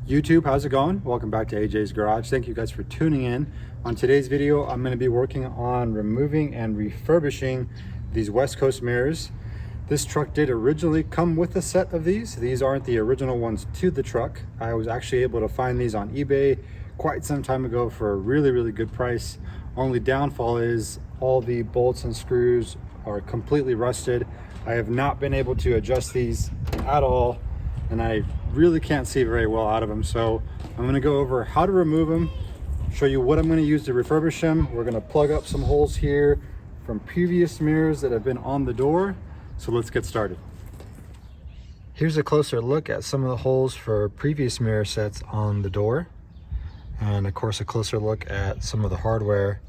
YouTube, how's it going? Welcome back to AJ's Garage. Thank you guys for tuning in. On today's video, I'm going to be working on removing and refurbishing these West Coast mirrors. This truck did originally come with a set of these. These aren't the original ones to the truck. I was actually able to find these on eBay quite some time ago for a really good price. Only downfall is all the bolts and screws are completely rusted. I have not been able to adjust these at all, and I really can't see very well out of them. So I'm going to go over how to remove them, show you what I'm going to use to refurbish them. We're going to plug up some holes here from previous mirrors that have been on the door. So let's get started. Here's a closer look at some of the holes for previous mirror sets on the door, and of course a closer look at some of the hardware.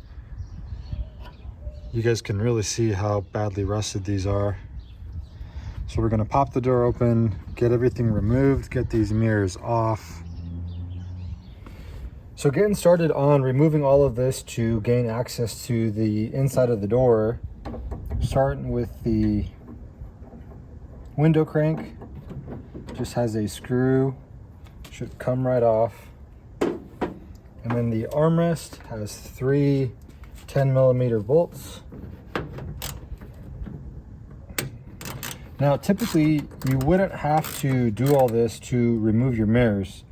You guys can really see how badly rusted these are. So we're going to pop the door open, get everything removed, get these mirrors off. So getting started on removing all of this to gain access to the inside of the door, starting with the window crank. Just has a screw, should come right off. And then the armrest has three 10mm bolts. Now, typically, you wouldn't have to do all this to remove your mirrors.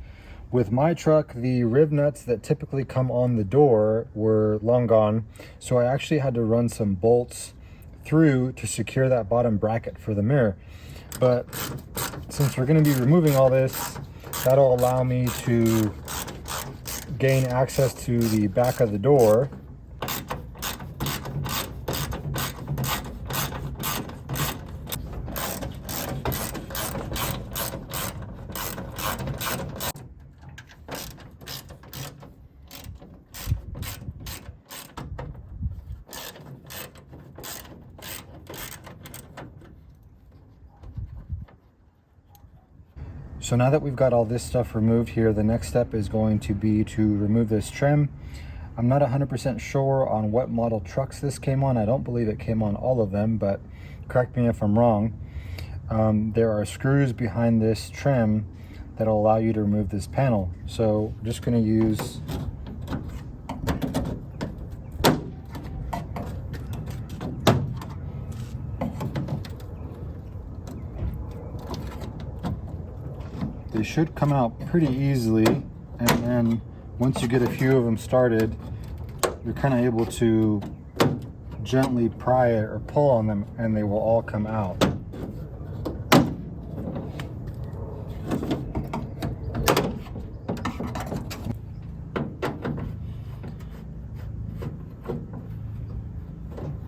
With my truck, the rib nuts that typically come on the door were long gone, so I actually had to run some bolts through to secure that bottom bracket for the mirror. But since we're going to be removing all this, that'll allow me to gain access to the back of the door. So now that we've got all this stuff removed here, the next step is going to be to remove this trim. I'm not 100% sure on what model trucks this came on. I don't believe it came on all of them, but correct me if I'm wrong. There are screws behind this trim that'll allow you to remove this panel. So I'm just going to use they should come out pretty easily, and then once you get a few of them started, you're kind of able to gently pry it or pull on them and they will all come out.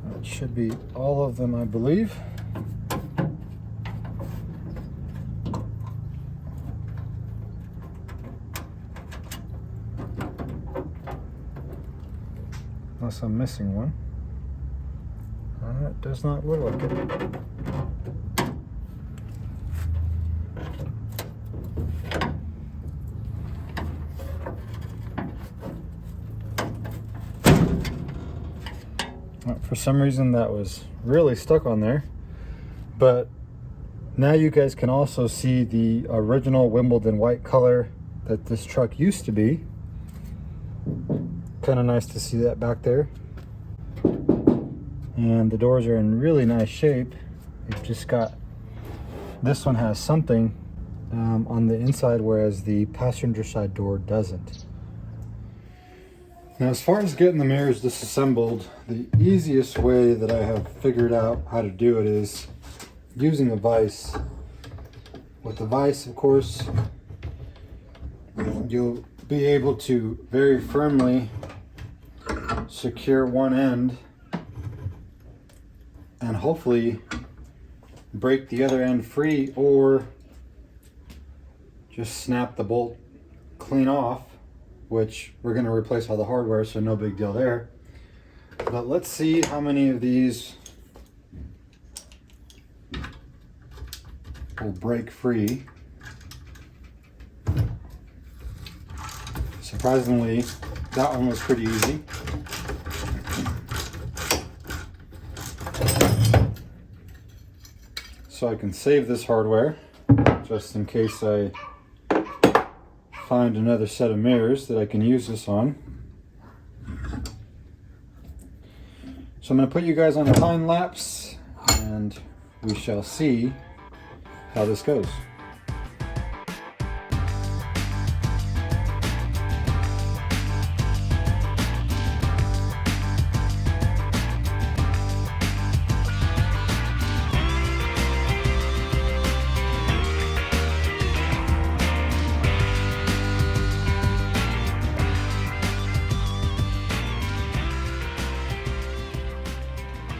That should be all of them, I believe. Unless I'm missing one. It does not look like it. For some reason that was really stuck on there. But now you guys can also see the original Wimbledon white color that this truck used to be. Kind of nice to see that back there. And the doors are in really nice shape. You've just got, this one has something on the inside, whereas the passenger side door doesn't. Now, as far as getting the mirrors disassembled, the easiest way that I have figured out how to do it is using a vise. With the vise, of course, you'll be able to very firmly secure one end and hopefully break the other end free, or just snap the bolt clean off, which we're going to replace all the hardware, so no big deal there. But let's see how many of these will break free. Surprisingly, that one was pretty easy. So I can save this hardware just in case I find another set of mirrors that I can use this on. So I'm going to put you guys on a time lapse and we shall see how this goes.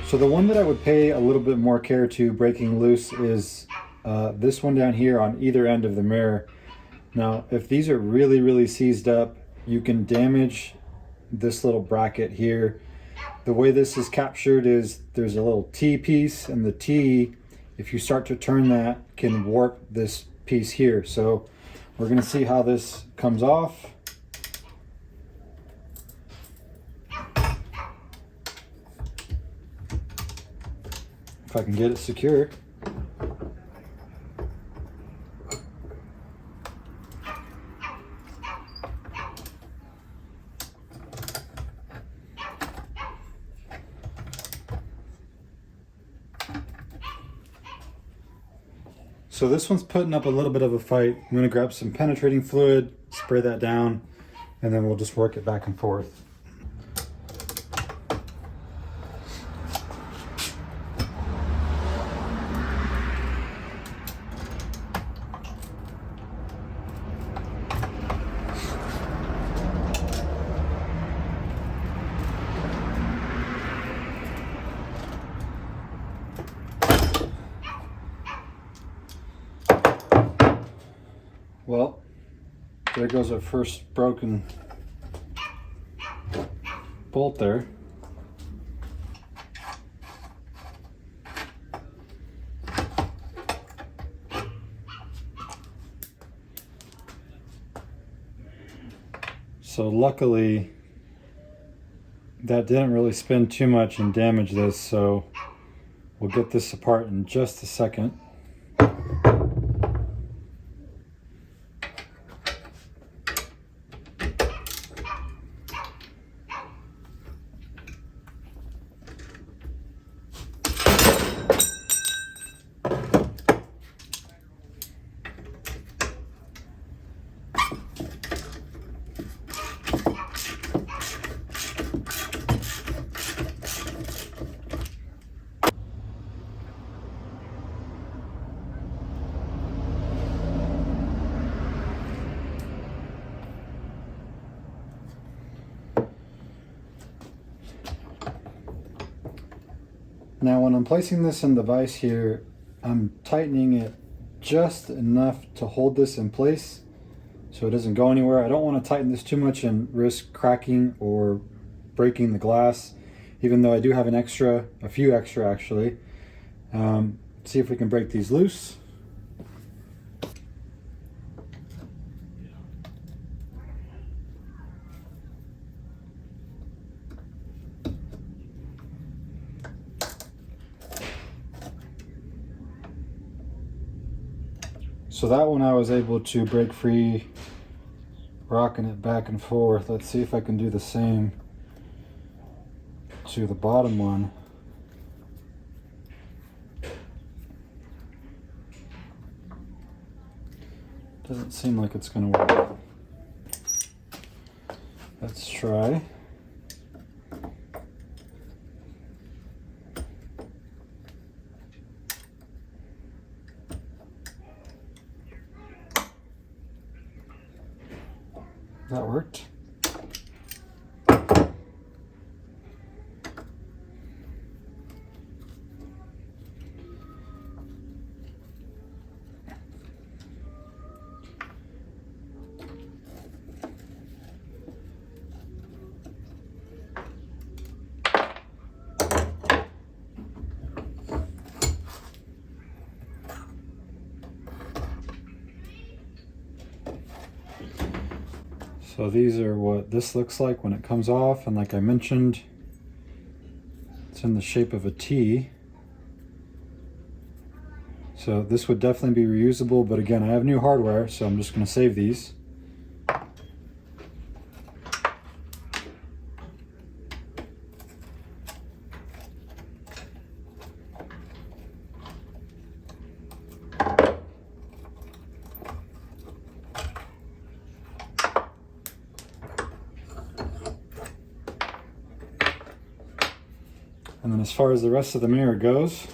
So the one that I would pay a little bit more care to breaking loose is this one down here on either end of the mirror. Now, if these are really seized up, you can damage this little bracket here. The way this is captured is there's a little T piece, and the T, if you start to turn that, can warp this piece here. So we're going to see how this comes off. If I can get it secure. So this one's putting up a little bit of a fight. I'm gonna grab some penetrating fluid, spray that down, and then we'll just work it back and forth. Well, there goes our first broken bolt there. So luckily that didn't really spin too much and damage this, so we'll get this apart in just a second. Now when I'm placing this in the vise here, I'm tightening it just enough to hold this in place so it doesn't go anywhere. I don't want to tighten this too much and risk cracking or breaking the glass, even though I do have a few extra actually. See if we can break these loose. So that one I was able to break free, rocking it back and forth. Let's see if I can do the same to the bottom one. Doesn't seem like it's going to work. Let's try. That worked. So these are what this looks like when it comes off, and like I mentioned, it's in the shape of a T. So this would definitely be reusable, but again, I have new hardware, so I'm just going to save these. And then as far as the rest of the mirror goes,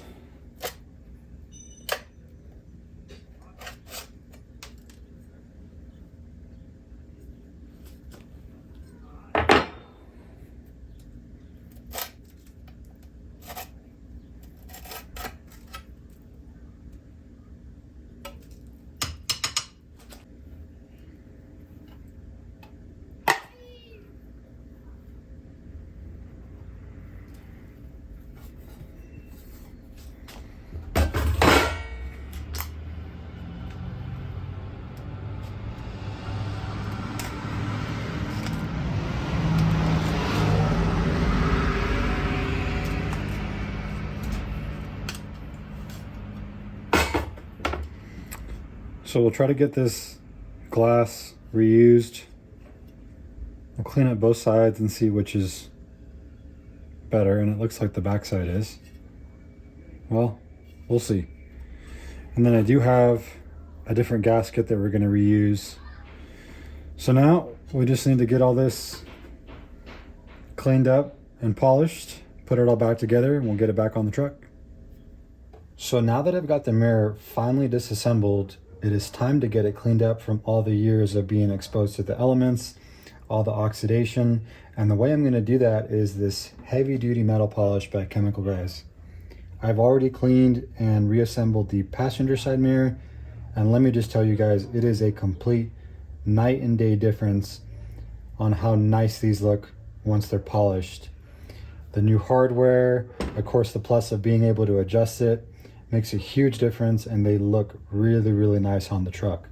so we'll try to get this glass reused. We'll clean up both sides and see which is better, and it looks like the back side is. Well, we'll see. And then I do have a different gasket that we're going to reuse. So now we just need to get all this cleaned up and polished, put it all back together, and we'll get it back on the truck. So now that I've got the mirror finally disassembled, it is time to get it cleaned up from all the years of being exposed to the elements, all the oxidation. And the way I'm going to do that is this heavy duty metal polish by Chemical Guys. I've already cleaned and reassembled the passenger side mirror, and let me just tell you guys, it is a complete night and day difference on how nice these look once they're polished. The new hardware, of course, the plus of being able to adjust it, makes a huge difference, and they look really, really nice on the truck.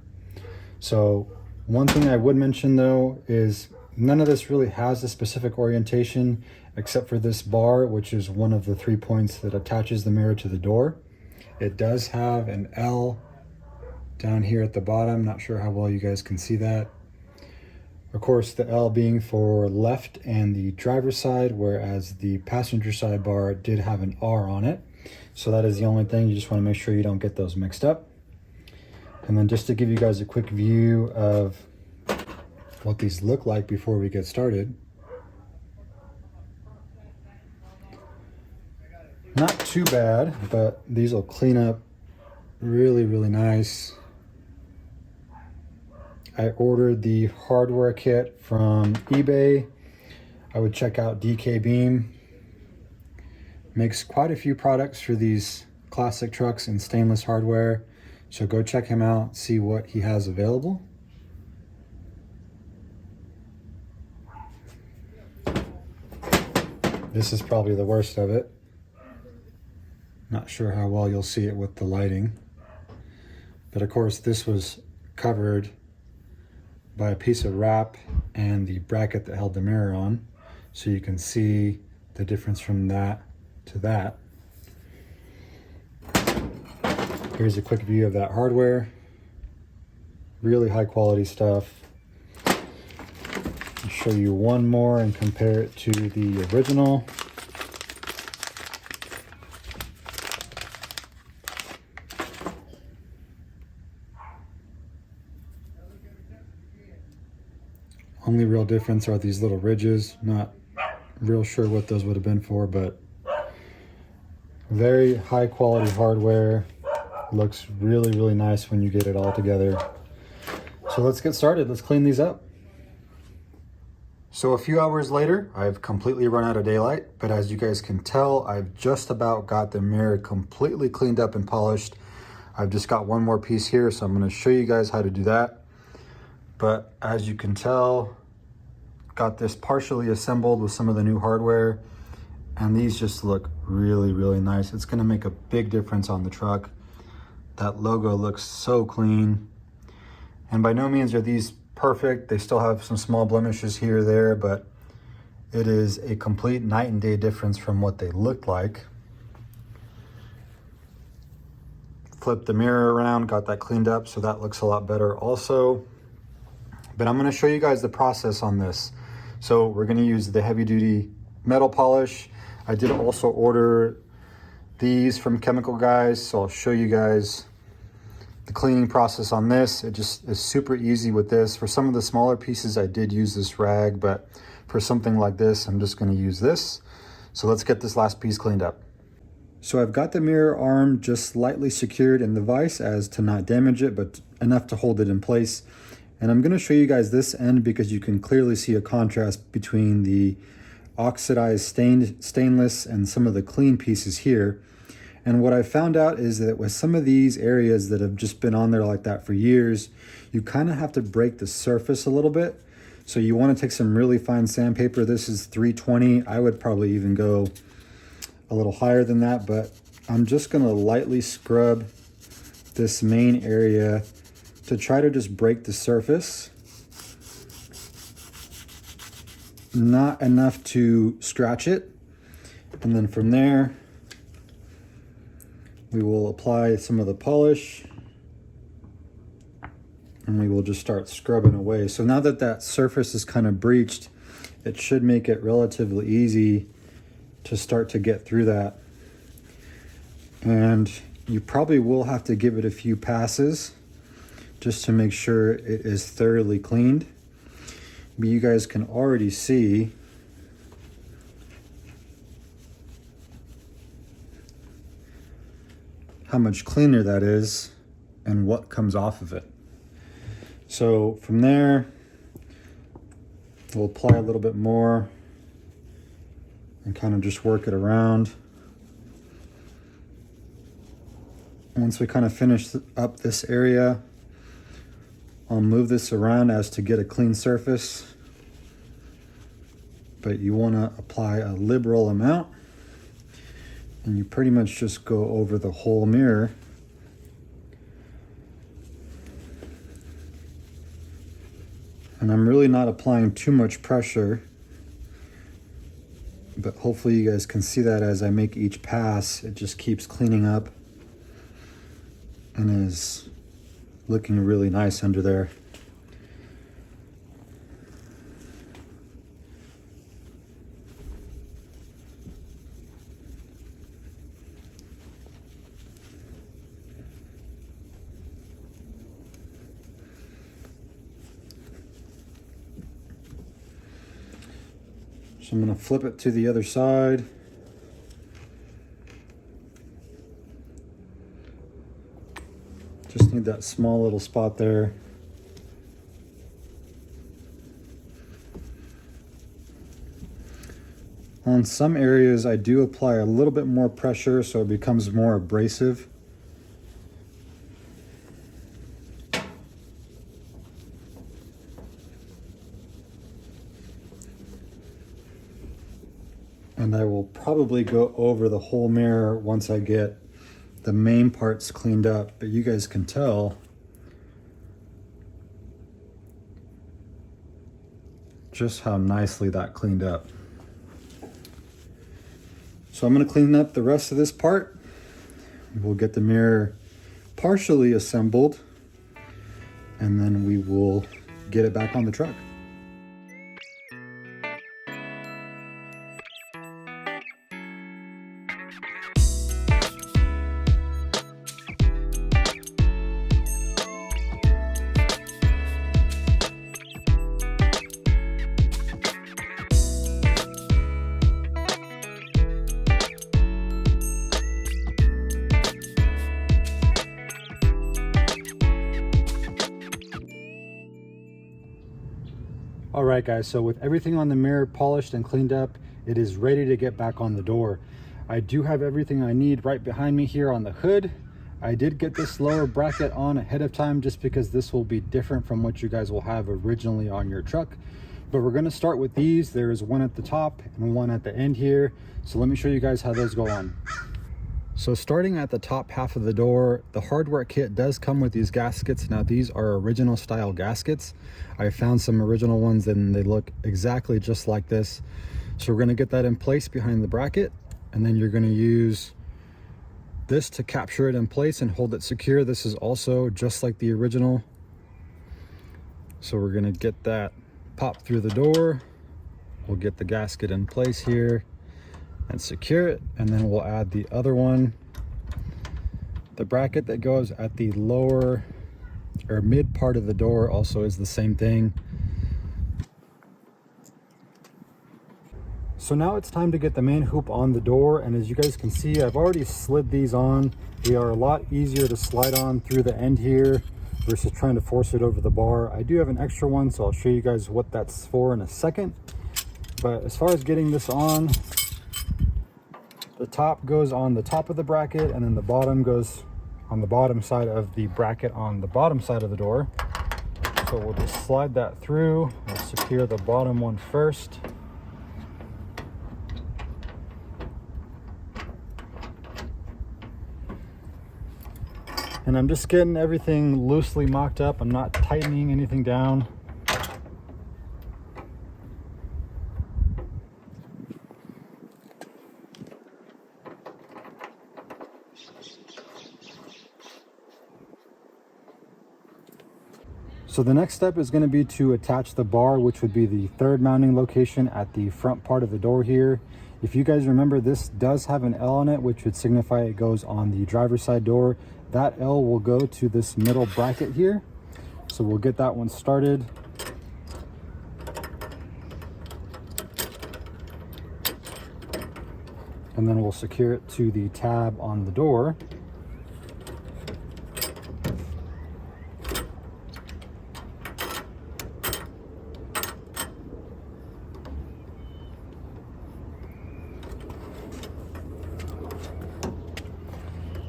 So one thing I would mention though is none of this really has a specific orientation except for this bar, which is one of the 3 points that attaches the mirror to the door. It does have an L down here at the bottom. Not sure how well you guys can see that. Of course, the L being for left and the driver's side, whereas the passenger side bar did have an R on it. So that is the only thing. You just want to make sure you don't get those mixed up. And then just to give you guys a quick view of what these look like before we get started. Not too bad, but these will clean up really, really nice. I ordered the hardware kit from eBay. I would check out DK Beam. Makes quite a few products for these classic trucks in stainless hardware. So go check him out, see what he has available. This is probably the worst of it. Not sure how well you'll see it with the lighting. But of course, this was covered by a piece of wrap and the bracket that held the mirror on. So you can see the difference from that to that. Here's a quick view of that hardware. Really high quality stuff. I'll show you one more and compare it to the original. Only real difference are these little ridges. Not real sure what those would have been for, but very high quality hardware. Looks really, really nice when you get it all together. So let's get started. Let's clean these up. So a few hours later, I've completely run out of daylight, but as you guys can tell, I've just about got the mirror completely cleaned up and polished. I've just got one more piece here, so I'm going to show you guys how to do that. But as you can tell, got this partially assembled with some of the new hardware, and these just look really, really nice. It's going to make a big difference on the truck. That logo looks so clean. And by no means are these perfect. They still have some small blemishes here or there, but it is a complete night and day difference from what they looked like. Flip the mirror around, got that cleaned up, so that looks a lot better also. But I'm going to show you guys the process on this. So we're going to use the heavy duty metal polish. I did also order these from Chemical Guys, so I'll show you guys the cleaning process on this. It just is super easy with this. For some of the smaller pieces, I did use this rag, but for something like this, I'm just going to use this. So let's get this last piece cleaned up. So I've got the mirror arm just slightly secured in the vise as to not damage it, but enough to hold it in place. And I'm going to show you guys this end because you can clearly see a contrast between the oxidized stainless and some of the clean pieces here. And what I found out is that with some of these areas that have just been on there like that for years, you kind of have to break the surface a little bit. So you want to take some really fine sandpaper. This is 320. I would probably even go a little higher than that, but I'm just going to lightly scrub this main area to try to just break the surface. Not enough to scratch it. And then from there, we will apply some of the polish and we will just start scrubbing away. So now that that surface is kind of breached, it should make it relatively easy to start to get through that. And you probably will have to give it a few passes just to make sure it is thoroughly cleaned. But you guys can already see how much cleaner that is and what comes off of it. So from there, we'll apply a little bit more and kind of just work it around. Once we kind of finish up this area, I'll move this around as to get a clean surface. But you want to apply a liberal amount. And you pretty much just go over the whole mirror. And I'm really not applying too much pressure, but hopefully you guys can see that as I make each pass, it just keeps cleaning up and is looking really nice under there. So I'm going to flip it to the other side. Just need that small little spot there. On some areas, I do apply a little bit more pressure so it becomes more abrasive. And I will probably go over the whole mirror once I get the main parts cleaned up, but you guys can tell just how nicely that cleaned up. So I'm going to clean up the rest of this part. We'll get the mirror partially assembled and then we will get it back on the truck. All right guys, so with everything on the mirror polished and cleaned up, it is ready to get back on the door. I do have everything I need right behind me here on the hood. I did get this lower bracket on ahead of time just because this will be different from what you guys will have originally on your truck. But we're going to start with these. There is one at the top and one at the end here. So let me show you guys how those go on. So starting at the top half of the door, the hardware kit does come with these gaskets. Now these are original style gaskets. I found some original ones and they look exactly just like this. So we're going to get that in place behind the bracket, and then you're going to use this to capture it in place and hold it secure. This is also just like the original. So we're going to get that pop through the door. We'll get the gasket in place here and secure it, and then we'll add the other one. The bracket that goes at the lower or mid part of the door also is the same thing. So now it's time to get the main hoop on the door, and as you guys can see, I've already slid these on. They are a lot easier to slide on through the end here versus trying to force it over the bar. I do have an extra one, so I'll show you guys what that's for in a second. But as far as getting this on, the top goes on the top of the bracket, and then the bottom goes on the bottom side of the bracket on the bottom side of the door. So we'll just slide that through. We'll secure the bottom one first. And I'm just getting everything loosely mocked up. I'm not tightening anything down. So the next step is going to be to attach the bar, which would be the third mounting location at the front part of the door here. If you guys remember, this does have an L on it, which would signify it goes on the driver's side door. That L will go to this middle bracket here. So we'll get that one started. And then we'll secure it to the tab on the door.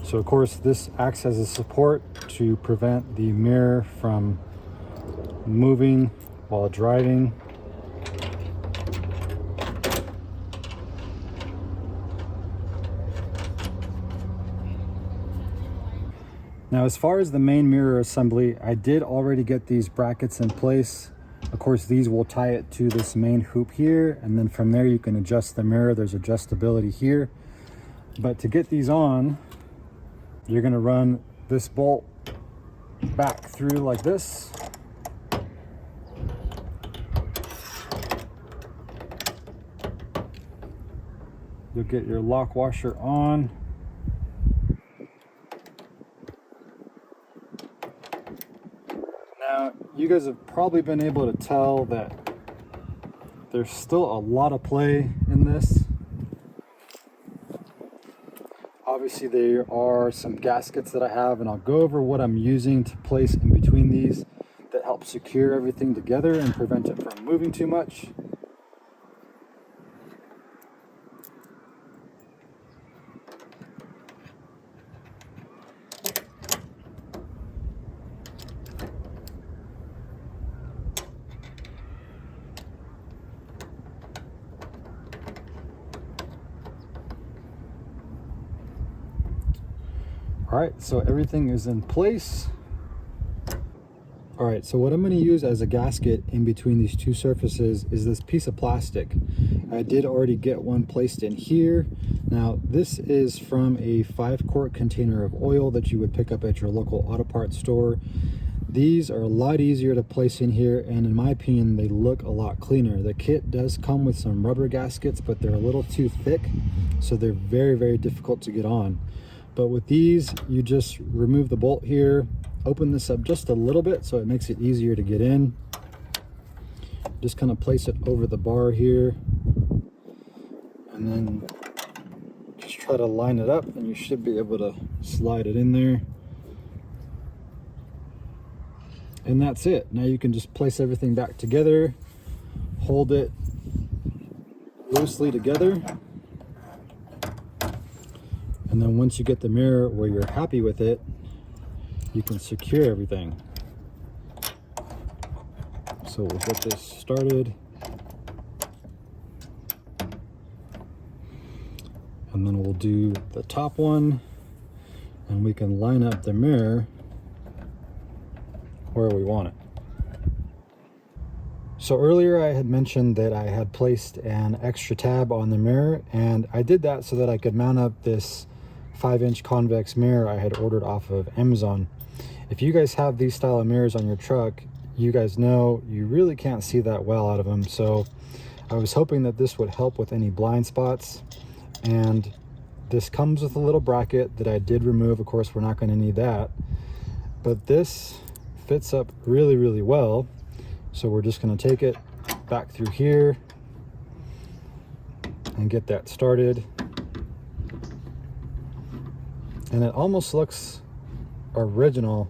So of course this acts as a support to prevent the mirror from moving while driving. Now as far as the main mirror assembly, I did already get these brackets in place. Of course these will tie it to this main hoop here, and then from there you can adjust the mirror. There's adjustability here. But to get these on, you're going to run this bolt back through like this. You'll get your lock washer on. Now, you guys have probably been able to tell that there's still a lot of play in this. Obviously there are some gaskets that I have, and I'll go over what I'm using to place in between these that help secure everything together and prevent it from moving too much. All right, so everything is in place. All right, so what I'm going to use as a gasket in between these two surfaces is this piece of plastic. I did already get one placed in here. Now, this is from a 5-quart container of oil that you would pick up at your local auto parts store. These are a lot easier to place in here, and in my opinion, they look a lot cleaner. The kit does come with some rubber gaskets, but they're a little too thick, so they're very, very difficult to get on. But with these, you just remove the bolt here, open this up just a little bit so it makes it easier to get in. Just kind of place it over the bar here, and then just try to line it up, and you should be able to slide it in there. And that's it. Now you can just place everything back together, hold it loosely together. And then once you get the mirror where you're happy with it, you can secure everything. So we'll get this started. And then we'll do the top one, and we can line up the mirror where we want it. So earlier I had mentioned that I had placed an extra tab on the mirror, and I did that so that I could mount up this 5-inch convex mirror I had ordered off of Amazon. If you guys have these style of mirrors on your truck, you guys know you really can't see that well out of them. So I was hoping that this would help with any blind spots. And this comes with a little bracket that I did remove. Of course, we're not going to need that. But this fits up really, really well. So we're just going to take it back through here. and get that started. And it almost looks original.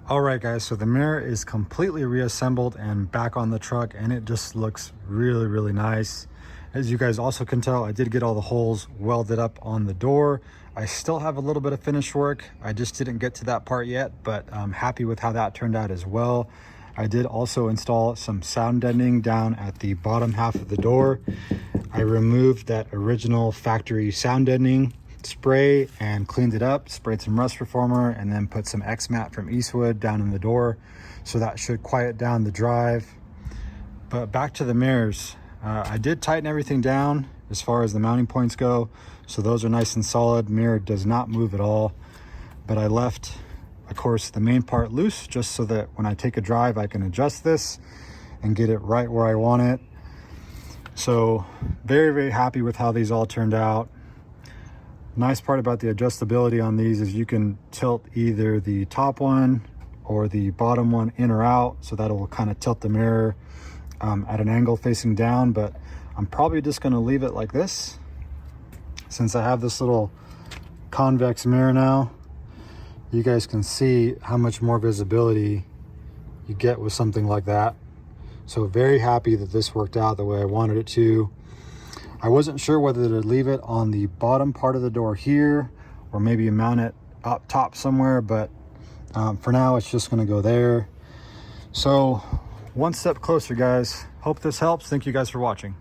All right guys, so the mirror is completely reassembled and back on the truck, and it just looks really, really nice. As you guys also can tell, I did get all the holes welded up on the door. I still have a little bit of finish work. I just didn't get to that part yet, but I'm happy with how that turned out as well. I did also install some sound deadening down at the bottom half of the door. I removed that original factory sound deadening spray and cleaned it up, sprayed some rust reformer, and then put some X-Mat from Eastwood down in the door. So that should quiet down the drive. But back to the mirrors. I did tighten everything down as far as the mounting points go. So those are nice and solid. Mirror does not move at all. But I left, of course, the main part loose just so that when I take a drive, I can adjust this and get it right where I want it. So very, very happy with how these all turned out. Nice part about the adjustability on these is you can tilt either the top one or the bottom one in or out, so that will kind of tilt the mirror at an angle facing down. But I'm probably just going to leave it like this since I have this little convex mirror now. You guys can see how much more visibility you get with something like that. So very happy that this worked out the way I wanted it to. I wasn't sure whether to leave it on the bottom part of the door here or maybe mount it up top somewhere, but for now it's just going to go there. So one step closer, guys. Hope this helps. Thank you guys for watching.